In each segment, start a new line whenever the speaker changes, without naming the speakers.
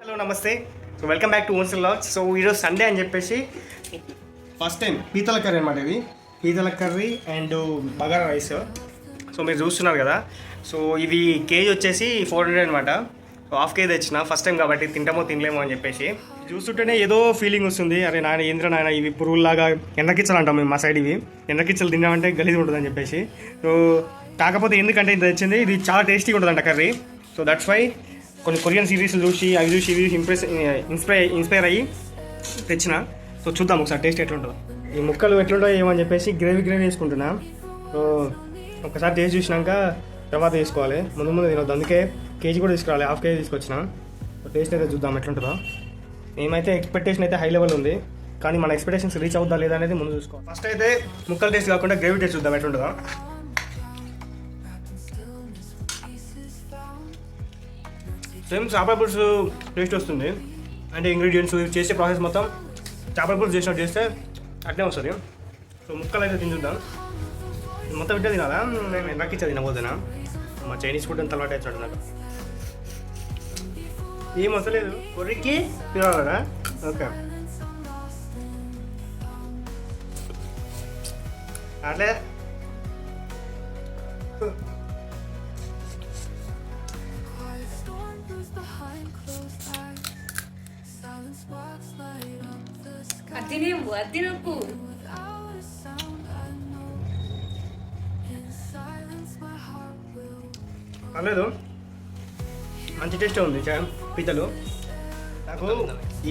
Hello నమస్తే, so welcome back to owns vlogs. So ఈరోజు Sunday అని చెప్పేసి ఫస్ట్ టైం పీతల కర్రీ అనమాట. ఇది పీతల curry and bagara rice. So మీరు చూస్తున్నారు కదా. సో ఇవి కేజీ వచ్చేసి 400 అనమాట. సో హాఫ్ కేజీ తెచ్చిన, ఫస్ట్ టైం కాబట్టి తింటామో తినలేమో అని చెప్పేసి. చూస్తుంటేనే ఏదో ఫీలింగ్ వస్తుంది, అరే నాయన ఏంద్ర నాయన ఇవి పురుగుల్లాగా ఎండకిచ్చలు అంటాం మేము మా సైడ్. ఇవి ఎండకిచ్చలు తిన్నామంటే గలీజ్ ఉంటుందని చెప్పేసి. సో కాకపోతే ఎందుకంటే ఇది తెచ్చింది, ఇది చాలా టేస్టీగా ఉంటుందంట కర్రీ. సో దట్స్ వై కొన్ని కొరియన్ సిరీస్లు చూసి అవి చూసి ఇవి ఇన్స్పైర్ అయ్యి తెచ్చిన. సో చూద్దాం ఒకసారి టేస్ట్ ఎట్లుంటుందో, ఈ ముక్కలు ఎట్లుంటాయో ఏమని చెప్పేసి గ్రేవీ వేసుకుంటున్నా. సో ఒకసారి టేస్ట్ చూసినాక తర్వాత వేసుకోవాలి, ముందు తినొద్దు. అందుకే కేజీ కూడా తీసుకురావాలి, హాఫ్ కేజీ తీసుకొచ్చిన. సో టేస్ట్ అయితే చూద్దాం ఎట్లుంటుందో. మేమైతే ఎక్స్పెక్టేషన్ అయితే హై లెవెల్ ఉంది, కానీ మన ఎక్స్పెక్టేషన్స్ రీచ్ అవుద్దా లేదా అనేది ముందు చూసుకోవాలి. ఫస్ట్ అయితే ముక్కలు టేస్ట్ కాకుండా గ్రేవీ టేస్ట్ చూద్దాం ఎట్లుంటుందో. సేమ్ చేపల పులుసు టేస్ట్ వస్తుంది, అంటే ఇంగ్రీడియంట్స్ చేసే ప్రాసెస్ మొత్తం చేపల పులుసు చేసినట్టు చేస్తే అట్లే వస్తుంది. సో ముక్కలు అయితే తింటుంటాం, మొత్తం ఇట్లా తినాలా, నేను నాకు ఇచ్చా తినబోతున్నా. మా చైనీస్ ఫుడ్ అంత అలవాటు అవుతాడు నాకు, ఏం వస్తలేదు కొరికి తినాలరా. ఓకే అట్లే
అతినకు
పర్లేదు, మంచి టేస్టే ఉంది పీతలు. నాకు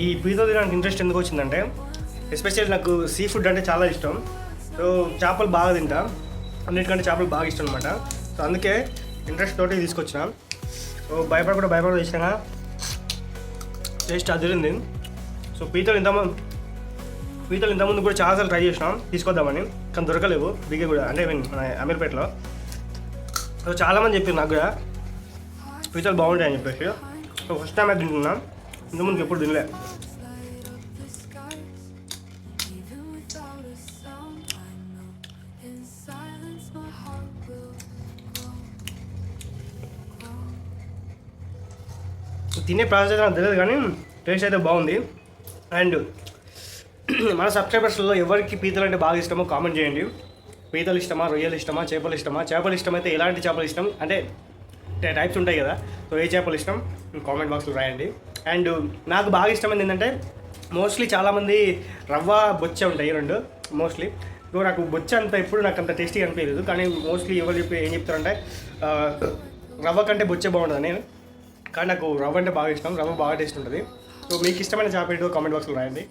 ఈ పీతలు తినడానికి ఇంట్రెస్ట్ ఎందుకు వచ్చిందంటే, ఎస్పెషల్లీ నాకు సీ ఫుడ్ అంటే చాలా ఇష్టం. సో చేపలు బాగా తింటా, అన్నిటికంటే చేపలు బాగా ఇష్టం అనమాట. సో అందుకే ఇంట్రెస్ట్ తోటి తీసుకొచ్చిన. సో భయపడ చేసినా టేస్ట్ అదిరింది. సో పీతలు ఇంతకుముందు కూడా చాలాసార్లు ట్రై చేసినాం తీసుకొద్దామని, కానీ దొరకలేవు బిగే కూడా, అంటే మన అమీర్పేటలో. సో చాలామంది చెప్పారు నాకు కూడా పీతలు బాగుంటాయని చెప్పేసి. సో ఫస్ట్ టైం అయితే తింటున్నా, ఇంతకుముందు ఎప్పుడు తినలే. తినే ప్రాసెస్ అయితే నాకు తెలియదు, కానీ టేస్ట్ అయితే బాగుంది. అండ్ మన సబ్స్క్రైబర్స్లో ఎవరికి పీతలు అంటే బాగా ఇష్టమో కామెంట్ చేయండి. పీతలు ఇష్టమా, రొయ్యలు ఇష్టమా, చేపలు ఇష్టమా? చేపలు ఇష్టమైతే ఎలాంటి చేపలు ఇష్టం, అంటే టైప్స్ ఉంటాయి కదా, సో ఏ చేపలు ఇష్టం కామెంట్ బాక్స్లో రాయండి. అండ్ నాకు బాగా ఇష్టమైంది ఏంటంటే, మోస్ట్లీ చాలామంది రవ్వ బొచ్చ ఉంటాయి రెండు మోస్ట్లీ. సో నాకు బొచ్చ అంత ఎప్పుడు నాకు అంత టేస్టీగా అనిపించలేదు, కానీ మోస్ట్లీ ఎవరు ఏం చెప్తారంటే రవ్వ కంటే బొచ్చే బాగుంటుందని. కానీ నాకు రవ్వ అంటే బాగా ఇష్టం, రవ్వ బాగా టేస్ట్ ఉంటుంది. సో మీకు ఇష్టమైన చేప ఏంటో కామెంట్ బాక్స్లో రాయండి.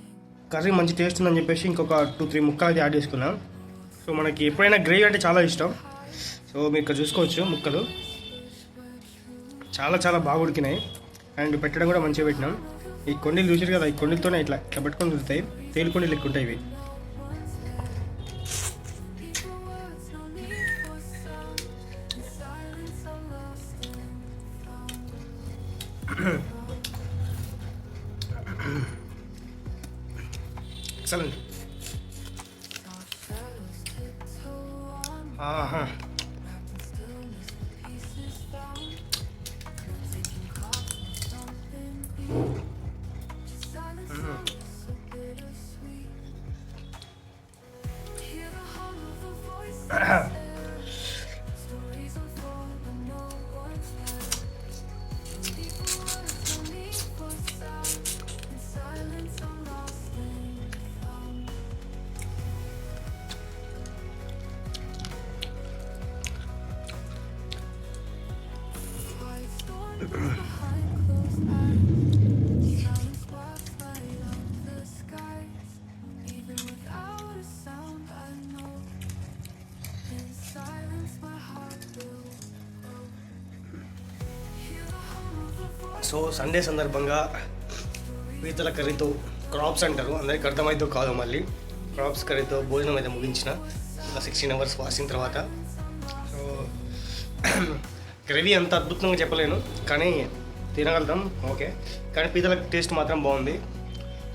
కర్రీ మంచి టేస్ట్ ఉందని చెప్పేసి ఇంకొక 2-3 ముక్కలు అయితే యాడ్ చేసుకున్నాం. సో మనకి ఎప్పుడైనా గ్రేవీ అంటే చాలా ఇష్టం. సో మీరు ఇక్కడ చూసుకోవచ్చు, ముక్కలు చాలా బాగా ఉడికినాయి. అండ్ పెట్టడం కూడా మంచిగా పెట్టినాం. ఈ కొండలు చూసారు కదా, ఈ కొండలతోనే ఇట్లా పెట్టుకొని దొరుకుతాయి, తేలి కొండలు లెక్క ఉంటాయి ఇవి. ఎక్సలెంట్. ఆహా, సో సండే సందర్భంగా పీతల కర్రీతో, క్రాప్స్ అంటారు అందరికి అర్థమైతే కాదు, మళ్ళీ క్రాప్స్ కర్రీతో భోజనం అయితే ముగించిన 16 hours వాసిన తర్వాత. సో గ్రేవీ అంత అద్భుతంగా చెప్పలేను, కానీ తినగలుగుతాం ఓకే. కానీ పీతల టేస్ట్ మాత్రం బాగుంది.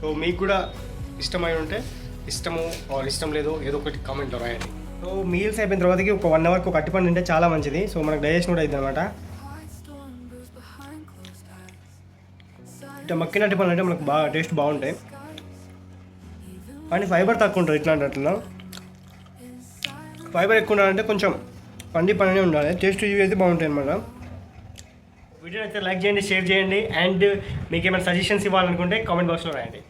సో మీకు కూడా ఇష్టమై ఉంటే ఇష్టము ఆర్ ఇష్టం లేదో ఏదో ఒకటి కామెంట్లో రాయండి. సో మీల్స్ అయిపోయిన తర్వాతకి ఒక 1 hourకి ఒక అరటిపండు తింటే చాలా మంచిది. సో మనకు డైజెషన్ కూడా అవుతుంది అనమాట. ఇట్లా మక్కిన అరటి పండ్లు అంటే మనకు బాగా టేస్ట్ బాగుంటాయి. కానీ ఫైబర్ తక్కువ ఉంటుంది ఇట్లాంటి అట్లా. ఫైబర్ ఎక్కువ ఉండాలంటే కొంచెం పండినే ఉండాలి. టేస్ట్ ఇవి అయితే బాగుంటాయి అన్నమాట. వీడియో అయితే లైక్ చేయండి, షేర్ చేయండి, అండ్ మీకు ఏమైనా సజెషన్స్ ఇవ్వాలనుకుంటే కామెంట్ బాక్స్లో రాయండి.